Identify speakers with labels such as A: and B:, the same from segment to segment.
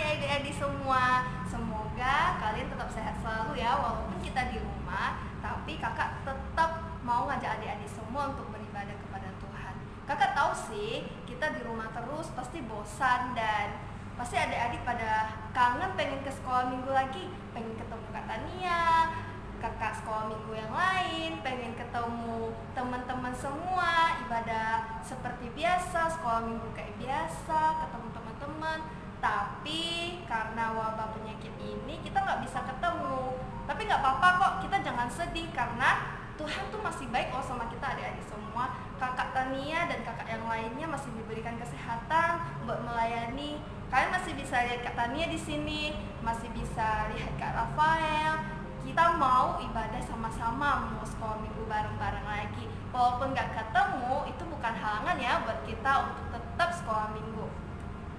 A: adik-adik semua. Semoga kalian tetap sehat selalu ya. Walaupun kita di rumah, tapi kakak tetap mau ngajak adik-adik semua untuk beribadah kepada Tuhan. Kakak tahu sih, kita di rumah terus pasti bosan dan pasti adik-adik pada kangen pengen ke sekolah minggu lagi, pengen ketemu Kak Tania, kakak sekolah minggu yang lain, pengen ketemu teman-teman semua, ibadah seperti biasa, sekolah minggu kayak biasa, ketemu teman-teman. Tapi karena wabah penyakit ini kita nggak bisa ketemu. Tapi nggak apa-apa kok, kita jangan sedih karena Tuhan tuh masih baik loh sama kita adik-adik semua. Kakak Tania dan kakak yang lainnya masih diberikan kesehatan buat melayani. Kalian masih bisa lihat Kak Tania di sini, masih bisa lihat Kak Rafael. Kita mau ibadah sama-sama, mau sekolah minggu bareng-bareng lagi. Walaupun gak ketemu, itu bukan halangan ya buat kita untuk tetap sekolah minggu.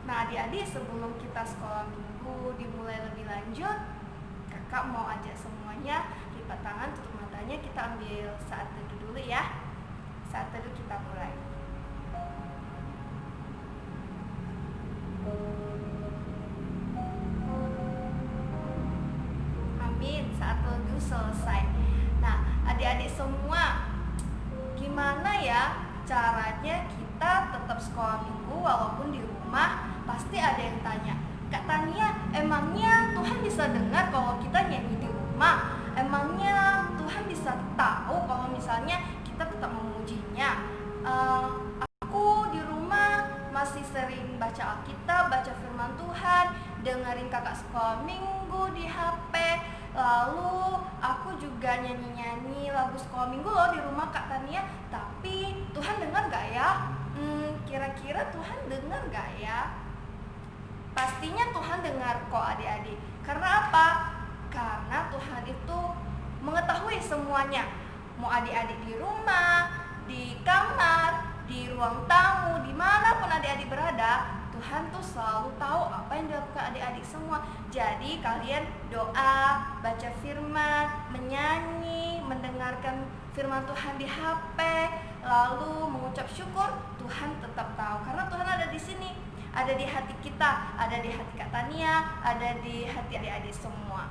A: Nah adik-adik, sebelum kita sekolah minggu dimulai lebih lanjut, kakak mau ajak semuanya lipat tangan, tutup matanya, kita ambil saat teduh dulu ya. Saat teduh kita mulai. Saat teduh selesai. Nah, adik-adik semua, gimana ya caranya kita tetap sekolah minggu walaupun di rumah? Pasti ada yang tanya, Kak Tania, emangnya Tuhan bisa dengar kalau kita nyanyi di rumah? Emangnya Tuhan bisa tahu kalau misalnya kita tetap memujinya? Aku di rumah masih sering baca Alkitab, baca firman Tuhan, dengerin kakak sekolah minggu di HP. Lalu aku juga nyanyi-nyanyi lagu sekolah minggu loh di rumah Kak Tania. Tapi Tuhan dengar gak ya? Kira-kira Tuhan dengar gak ya? Pastinya Tuhan dengar kok adik-adik. Karena apa? Karena Tuhan itu mengetahui semuanya. Mau adik-adik di rumah, di kamar, di ruang tamu, dimanapun adik-adik berada, Tuhan tuh selalu tahu apa yang dilakukan adik-adik semua. Jadi kalian doa, baca firman, menyanyi, mendengarkan firman Tuhan di HP, lalu mengucap syukur, Tuhan tetap tahu. Karena Tuhan ada di sini, ada di hati kita, ada di hati Kak Tania, ada di hati adik-adik semua.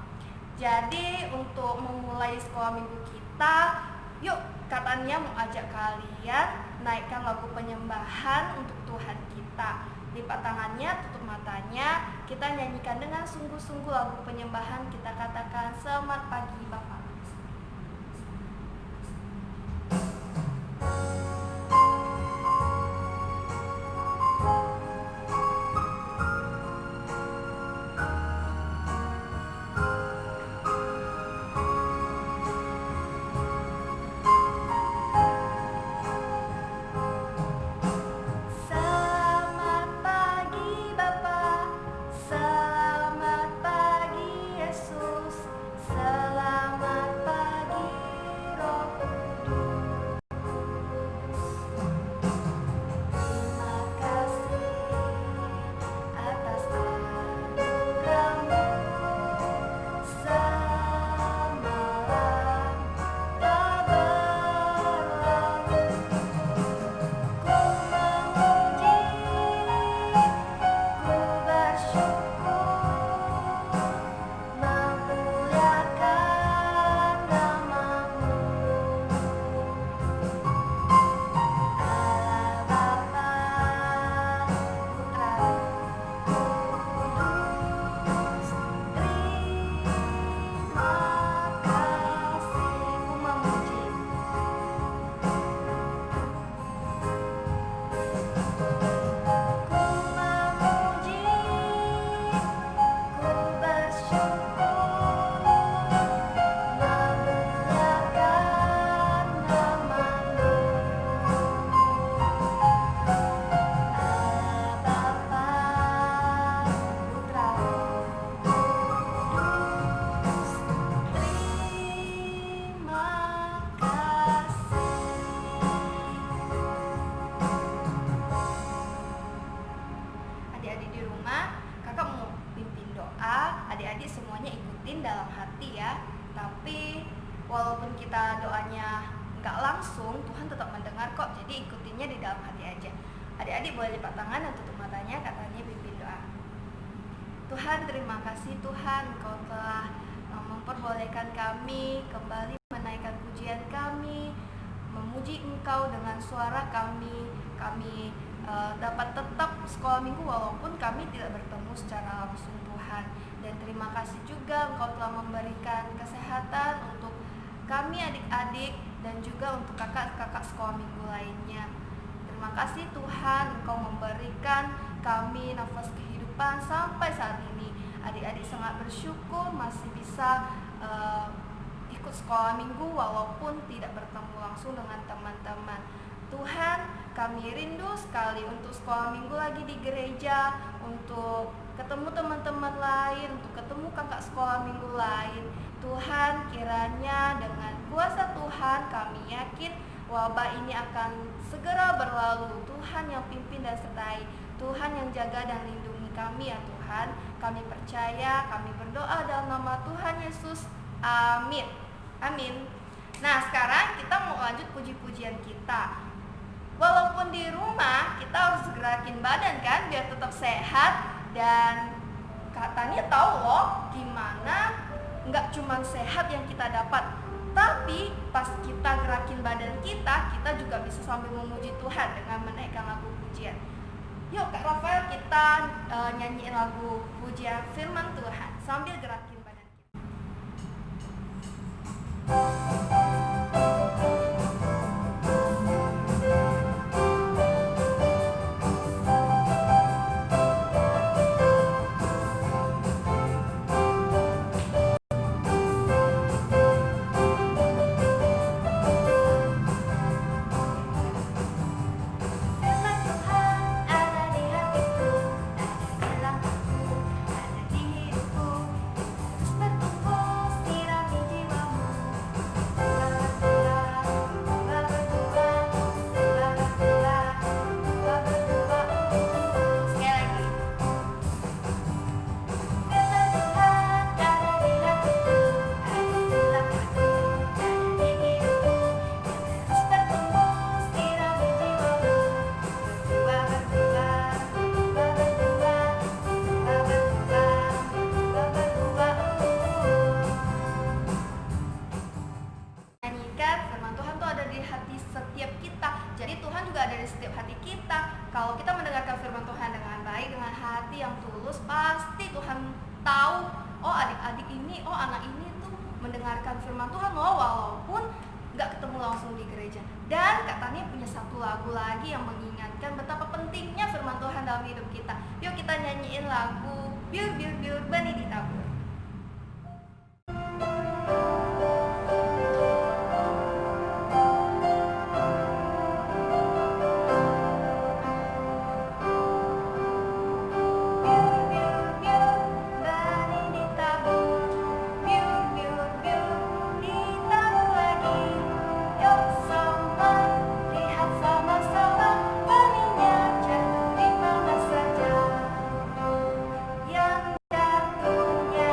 A: Jadi untuk memulai sekolah minggu kita, yuk Kak Tania mau ajak kalian naikkan lagu penyembahan untuk Tuhan kita. Lipat tangannya, tutup matanya, kita nyanyikan dengan sungguh-sungguh lagu penyembahan. Kita katakan, selamat pagi Bapak. Adik-adik semuanya ikutin dalam hati ya. Tapi walaupun kita doanya nggak langsung, Tuhan tetap mendengar kok. Jadi ikutinnya di dalam hati aja. Adik-adik boleh lipat tangan dan tutup matanya, katanya pimpin doa. Tuhan, terima kasih Tuhan, Engkau telah memperbolehkan kami kembali menaikkan pujian kami, memuji Engkau dengan suara kami. Kami dapat tetap sekolah minggu walaupun kami tidak bertemu secara langsung Tuhan. Dan terima kasih juga Engkau telah memberikan kesehatan untuk kami adik-adik dan juga untuk kakak-kakak sekolah minggu lainnya. Terima kasih Tuhan, Engkau memberikan kami nafas kehidupan sampai saat ini. Adik-adik sangat bersyukur masih bisa ikut sekolah minggu walaupun tidak bertemu langsung dengan teman-teman. Tuhan, kami rindu sekali untuk sekolah minggu lagi di gereja, untuk ketemu teman-teman lain, untuk ketemu kakak sekolah minggu lain. Tuhan, kiranya dengan kuasa Tuhan kami yakin wabah ini akan segera berlalu. Tuhan yang pimpin dan sertai, Tuhan yang jaga dan lindungi kami ya Tuhan. Kami percaya, kami berdoa dalam nama Tuhan Yesus. Amin. Amin. Nah, sekarang kita mau lanjut puji-pujian kita. Walaupun di rumah kita harus gerakin badan kan biar tetap sehat, dan Kak Tania tahu loh gimana nggak cuma sehat yang kita dapat, tapi pas kita gerakin badan kita juga bisa sambil memuji Tuhan dengan menaikkan lagu pujian. Yuk Kak Rafael, kita nyanyiin lagu pujian firman Tuhan sambil gerakin badan kita. Kalau kita mendengarkan firman Tuhan dengan baik, dengan hati yang tulus, pasti Tuhan tahu, oh adik-adik ini, oh anak ini tuh mendengarkan firman Tuhan loh, walaupun nggak ketemu langsung di gereja. Dan Kak Tania punya satu lagu lagi yang mengingatkan betapa pentingnya firman Tuhan dalam hidup kita. Yuk kita nyanyiin lagu Biur Biur Biur Benih Ditabur. Yang jatuhnya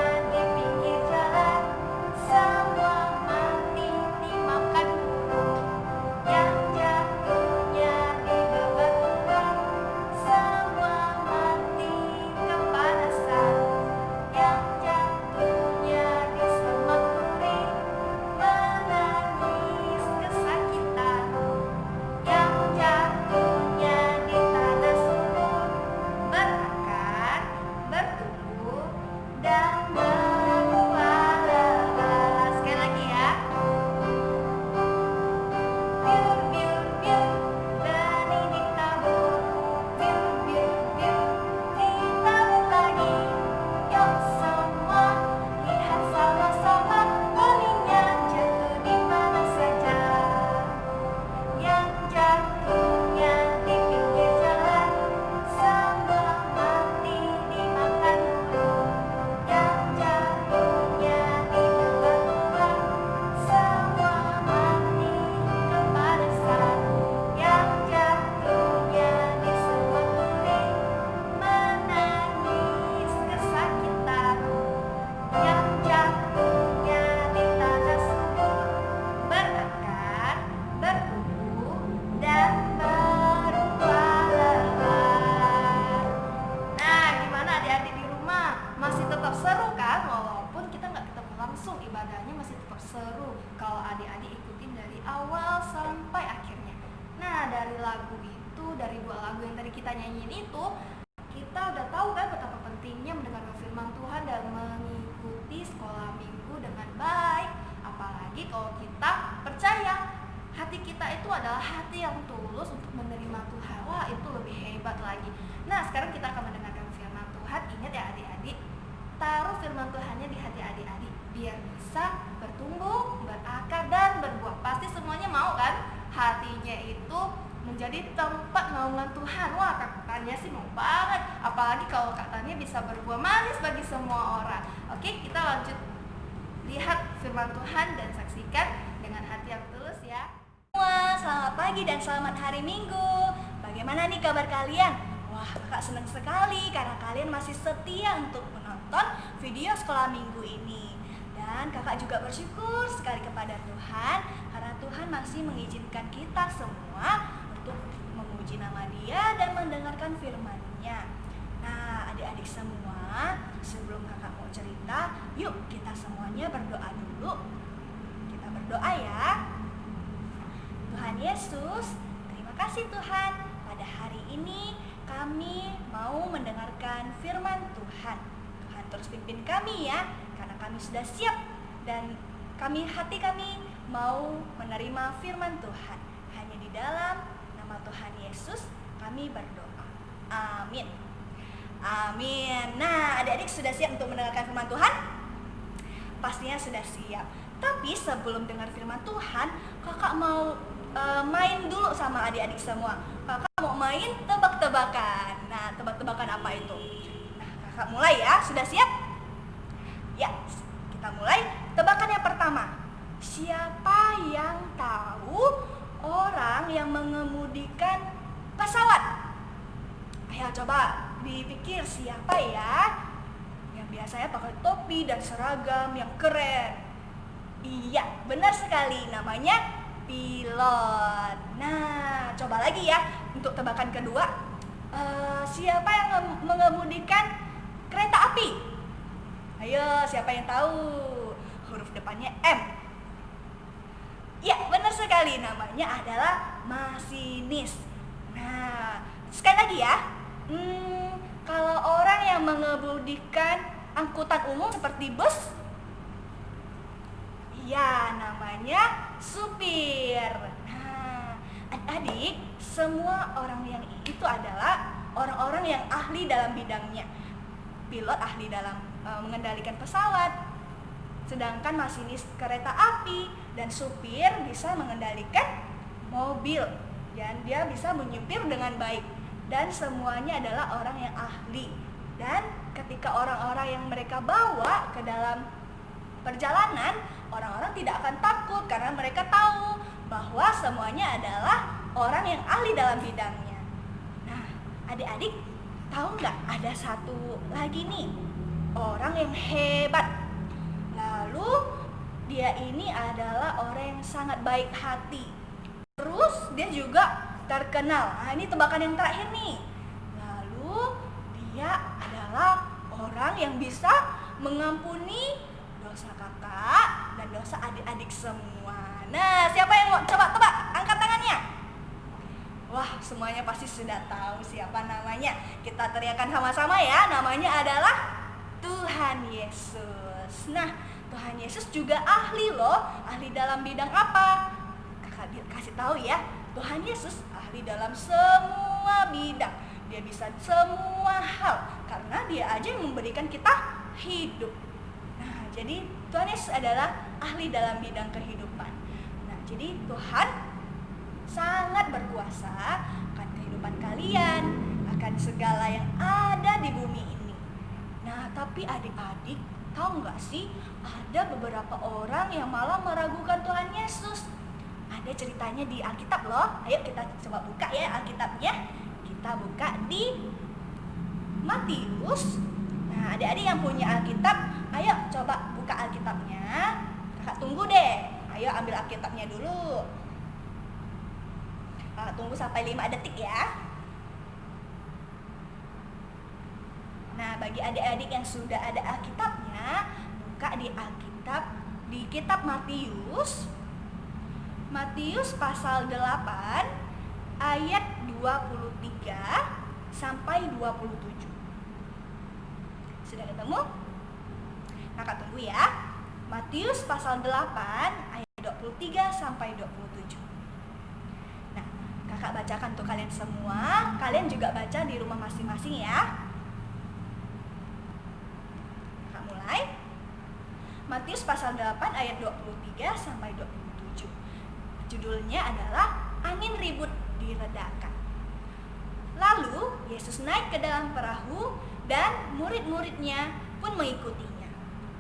A: seru kalau adik-adik ikutin dari awal sampai akhirnya. Nah, dari lagu itu, dari 2 lagu yang tadi kita nyanyiin itu, kita udah tahu kan betapa pentingnya mendengarkan firman Tuhan dan mengikuti sekolah minggu dengan baik. Apalagi kalau kita percaya hati kita itu adalah hati yang tulus untuk menerima Tuhan. Wah, itu lebih hebat lagi. Nah, sekarang kita akan mendengarkan firman Tuhan. Ingat ya adik-adik, taruh firman Tuhannya di hati adik-adik biar bisa bertumbuh, berakar, dan berbuah. Pasti semuanya mau kan hatinya itu menjadi tempat naungan Tuhan. Wah, Kak Tania sih mau banget. Apalagi kalau Kak Tania bisa berbuah manis bagi semua orang. Oke, kita lanjut lihat firman Tuhan dan saksikan dengan hati yang tulus ya.
B: Semua, selamat pagi dan selamat hari Minggu. Bagaimana nih kabar kalian? Wah, kakak senang sekali karena kalian masih setia untuk menonton video sekolah minggu ini. Dan kakak juga bersyukur sekali kepada Tuhan karena Tuhan masih mengizinkan kita semua untuk memuji nama Dia dan mendengarkan firman-Nya. Nah, adik-adik semua, sebelum kakak mau cerita, yuk kita semuanya berdoa dulu. Kita berdoa ya. Tuhan Yesus, terima kasih Tuhan. Pada hari ini kami mau mendengarkan firman Tuhan. Tuhan terus pimpin kami ya, karena kami sudah siap dan hati kami mau menerima firman Tuhan. Hanya di dalam nama Tuhan Yesus kami berdoa. Amin. Amin. Nah, adik-adik sudah siap untuk mendengarkan firman Tuhan? Pastinya sudah siap. Tapi sebelum dengar firman Tuhan, kakak mau main dulu sama adik-adik semua. Kakak mau main tebak-tebakan. Nah, tebak-tebakan apa itu? Nah, kakak mulai ya. Sudah siap? Ya, kita mulai. Tebakan yang pertama. Siapa yang tahu orang yang mengemudikan pesawat? Ayo coba dipikir siapa ya? Yang biasanya pakai topi dan seragam yang keren. Iya, benar sekali. Namanya pilot. Nah, coba lagi ya untuk tebakan kedua. Siapa yang mengemudikan kereta api? Ayo, siapa yang tahu? Huruf depannya M. Ya, benar sekali. Namanya adalah masinis. Nah, sekali lagi ya. Kalau orang yang mengemudikan angkutan umum seperti bus, ya namanya supir. Nah, adik-adik, semua orang yang itu adalah orang-orang yang ahli dalam bidangnya. Pilot ahli dalam mengendalikan pesawat, sedangkan masinis kereta api dan supir bisa mengendalikan mobil dan dia bisa menyupir dengan baik. Dan semuanya adalah orang yang ahli. Dan ketika orang-orang yang mereka bawa ke dalam perjalanan, orang-orang tidak akan takut karena mereka tahu bahwa semuanya adalah orang yang ahli dalam bidangnya. Nah, adik-adik tahu nggak ada satu lagi nih orang yang hebat. Lalu dia ini adalah orang yang sangat baik hati. Terus dia juga terkenal. Nah, ini tebakan yang terakhir nih. Lalu dia adalah orang yang bisa mengampuni dosa kakak dan dosa adik-adik semua. Nah, siapa yang mau coba tebak? Angkat tangannya. Wah, semuanya pasti sudah tahu siapa namanya. Kita teriakan sama-sama ya. Namanya adalah Tuhan Yesus. Nah, Tuhan Yesus juga ahli loh. Ahli dalam bidang apa? Kakak kasih tahu ya. Tuhan Yesus ahli dalam semua bidang. Dia bisa semua hal karena dia aja yang memberikan kita hidup. Nah, jadi Tuhan Yesus adalah ahli dalam bidang kehidupan. Nah, jadi Tuhan sangat berkuasa akan kehidupan kalian, akan segala yang ada di bumi ini. Nah, tapi adik-adik tahu nggak sih ada beberapa orang yang malah meragukan Tuhan Yesus. Ada ceritanya di Alkitab loh. Ayo kita coba buka ya Alkitabnya. Kita buka di Matius. Nah, adik-adik yang punya Alkitab, ayo coba buka Alkitabnya. Kakak tunggu deh. Ayo ambil Alkitabnya dulu. Tunggu sampai 5 detik ya. Nah, bagi adik-adik yang sudah ada Alkitabnya, buka di Alkitab di kitab Matius pasal 8 ayat 23 sampai 27. Sudah ketemu? Kakak tunggu ya. Matius pasal 8 ayat 23 sampai 27. Nah, kakak bacakan untuk kalian semua. Kalian juga baca di rumah masing-masing ya. Kakak mulai. Matius pasal 8 ayat 23 sampai 27. Judulnya adalah Angin Ribut Diredakan. Lalu Yesus naik ke dalam perahu dan murid-muridnya pun mengikutinya.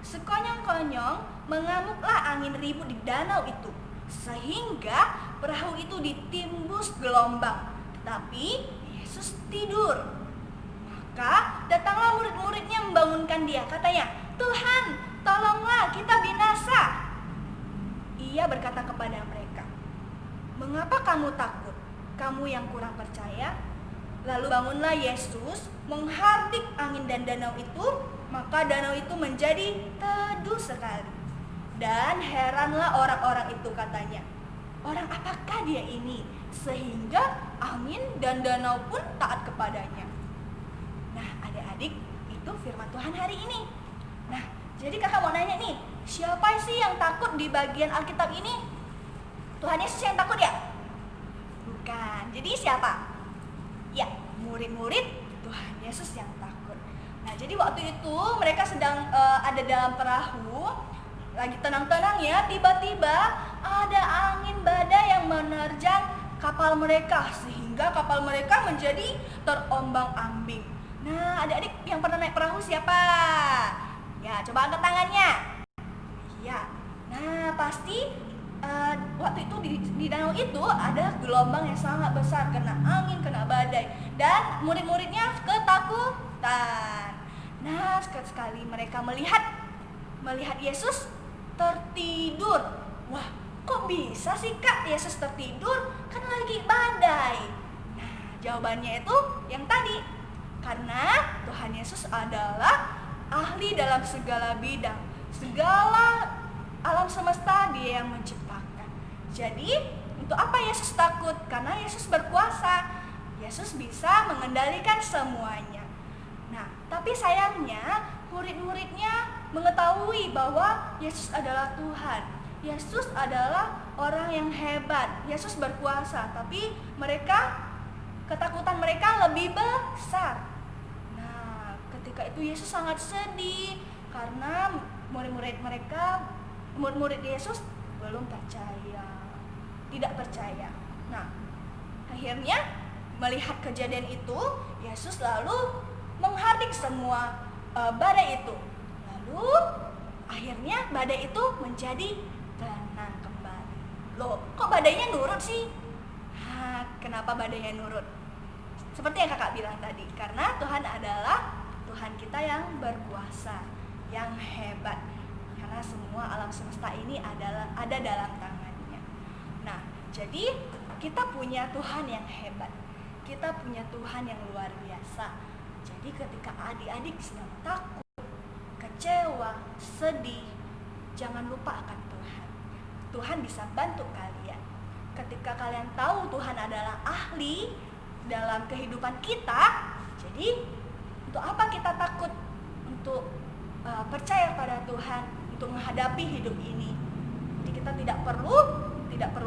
B: Sekonyong-konyong mengamuklah angin ribut di danau itu, sehingga perahu itu ditimbus gelombang. Tetapi Yesus tidur. Maka datanglah murid-muridnya membangunkan dia. Katanya, "Tuhan, tolonglah, kita binasa." Ia berkata kepada mereka, "Mengapa kamu takut, kamu yang kurang percaya?" Lalu bangunlah Yesus, menghardik angin dan danau itu, maka danau itu menjadi teduh sekali. Dan heranlah orang-orang itu, katanya, "Orang apakah dia ini, sehingga angin dan danau pun taat kepadanya?" Nah, adik-adik, itu firman Tuhan hari ini. Nah, jadi kakak mau nanya nih, siapa sih yang takut di bagian Alkitab ini? Tuhan Yesus yang takut ya? Bukan. Jadi siapa? Ya, murid-murid Tuhan Yesus yang takut. Nah, jadi waktu itu mereka sedang ada dalam perahu, lagi tenang-tenang ya, tiba-tiba ada angin badai yang menerjang kapal mereka, sehingga kapal mereka menjadi terombang-ambing. Nah, adik-adik yang pernah naik perahu siapa? Ya, coba angkat tangannya. Iya. Nah, pasti waktu itu di danau itu ada gelombang yang sangat besar, kena angin, kena badai, dan murid-muridnya ketakutan. Nah, sekali mereka melihat Yesus tertidur. Wah, kok bisa sih Kak Yesus tertidur? Kan lagi badai. Nah, jawabannya itu yang tadi. Karena Tuhan Yesus adalah ahli dalam segala bidang, segala alam semesta Dia yang menciptakan. Jadi, untuk apa Yesus takut? Karena Yesus berkuasa. Yesus bisa mengendalikan semuanya. Nah, tapi sayangnya murid-muridnya mengetahui bahwa Yesus adalah Tuhan. Yesus adalah orang yang hebat. Yesus berkuasa, tapi ketakutan mereka lebih besar. Nah, ketika itu Yesus sangat sedih karena murid-murid Yesus belum tidak percaya. Nah, akhirnya melihat kejadian itu, Yesus lalu menghardik semua badai itu. Lalu akhirnya badai itu menjadi tenang kembali. Loh, kok badainya nurut sih? Kenapa badainya nurut? Seperti yang kakak bilang tadi, karena Tuhan adalah Tuhan kita yang berkuasa, yang hebat. Karena semua alam semesta ini ada dalam tangannya. Nah, jadi kita punya Tuhan yang hebat. Kita punya Tuhan yang luar biasa. Jadi ketika adik-adik sedang takut, kecewa, sedih, jangan lupa akan Tuhan. Tuhan bisa bantu kalian. Ketika kalian tahu Tuhan adalah ahli dalam kehidupan kita, jadi untuk apa kita takut? Untuk percaya pada Tuhan, untuk menghadapi hidup ini. Jadi kita tidak perlu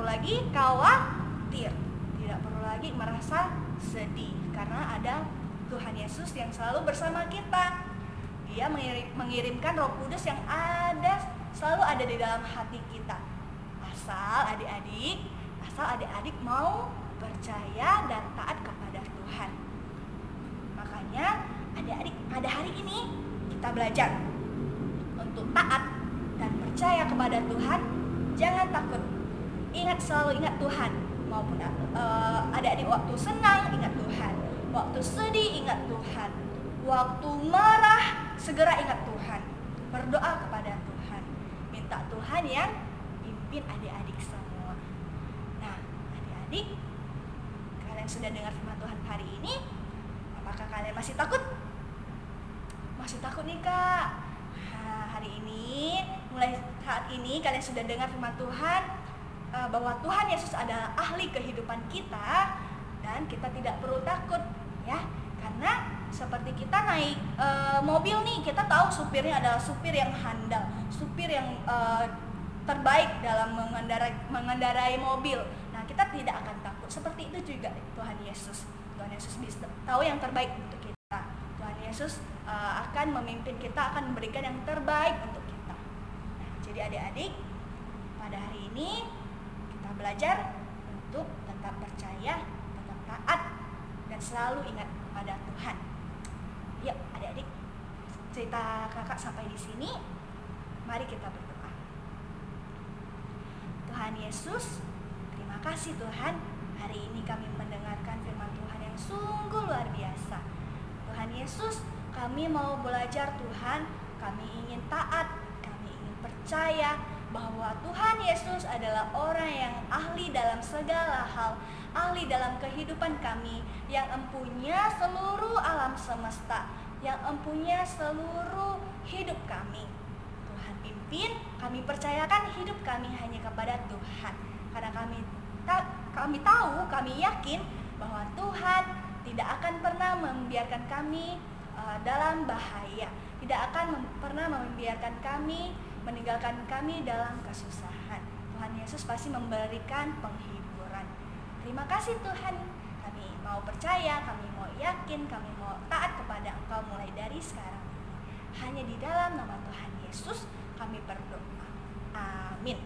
B: lagi khawatir, tidak perlu lagi merasa sedih, karena ada Tuhan Yesus yang selalu bersama kita. Dia mengirimkan Roh Kudus yang selalu ada di dalam hati kita. Asal adik-adik mau percaya dan taat kepada Tuhan. Makanya adik-adik pada hari ini kita belajar untuk taat dan percaya kepada Tuhan. Jangan takut. Selalu ingat Tuhan. Maupun adik-adik waktu senang ingat Tuhan, waktu sedih ingat Tuhan, waktu marah segera ingat Tuhan. Berdoa kepada Tuhan, minta Tuhan yang pimpin adik-adik semua. Nah, adik-adik, kalian sudah dengar firman Tuhan hari ini? Apakah kalian masih takut? Masih takut nih Kak? hari ini, mulai saat ini kalian sudah dengar firman Tuhan bahwa Tuhan Yesus adalah ahli kehidupan kita dan kita tidak perlu takut ya. Karena seperti kita naik mobil nih, kita tahu supirnya adalah supir yang handal, supir yang terbaik dalam mengendarai mobil. Nah, kita tidak akan takut. Seperti itu juga Tuhan Yesus. Tuhan Yesus bisa tahu yang terbaik untuk kita. Tuhan Yesus akan memimpin kita, akan memberikan yang terbaik untuk kita. Nah, jadi adik-adik, pada hari ini kita belajar untuk tetap percaya, tetap taat, dan selalu ingat pada Tuhan. Yuk adik-adik, cerita kakak sampai di sini. Mari kita berdoa. Tuhan Yesus, terima kasih Tuhan. Hari ini kami mendengarkan firman Tuhan yang sungguh luar biasa. Tuhan Yesus, kami mau belajar Tuhan. Kami ingin taat, kami ingin percaya bahwa Tuhan Yesus adalah orang yang ahli dalam segala hal, ahli dalam kehidupan kami, yang empunya seluruh alam semesta, yang empunya seluruh hidup kami. Tuhan pimpin, kami percayakan hidup kami hanya kepada Tuhan. Karena kami tahu, kami yakin bahwa Tuhan tidak akan pernah membiarkan kami dalam bahaya, tidak akan pernah membiarkan kami, meninggalkan kami dalam kesusahan. Tuhan Yesus pasti memberikan penghiburan. Terima kasih Tuhan. Kami mau percaya, kami mau yakin, kami mau taat kepada Engkau mulai dari sekarang ini. Hanya di dalam nama Tuhan Yesus kami berdoa. Amin.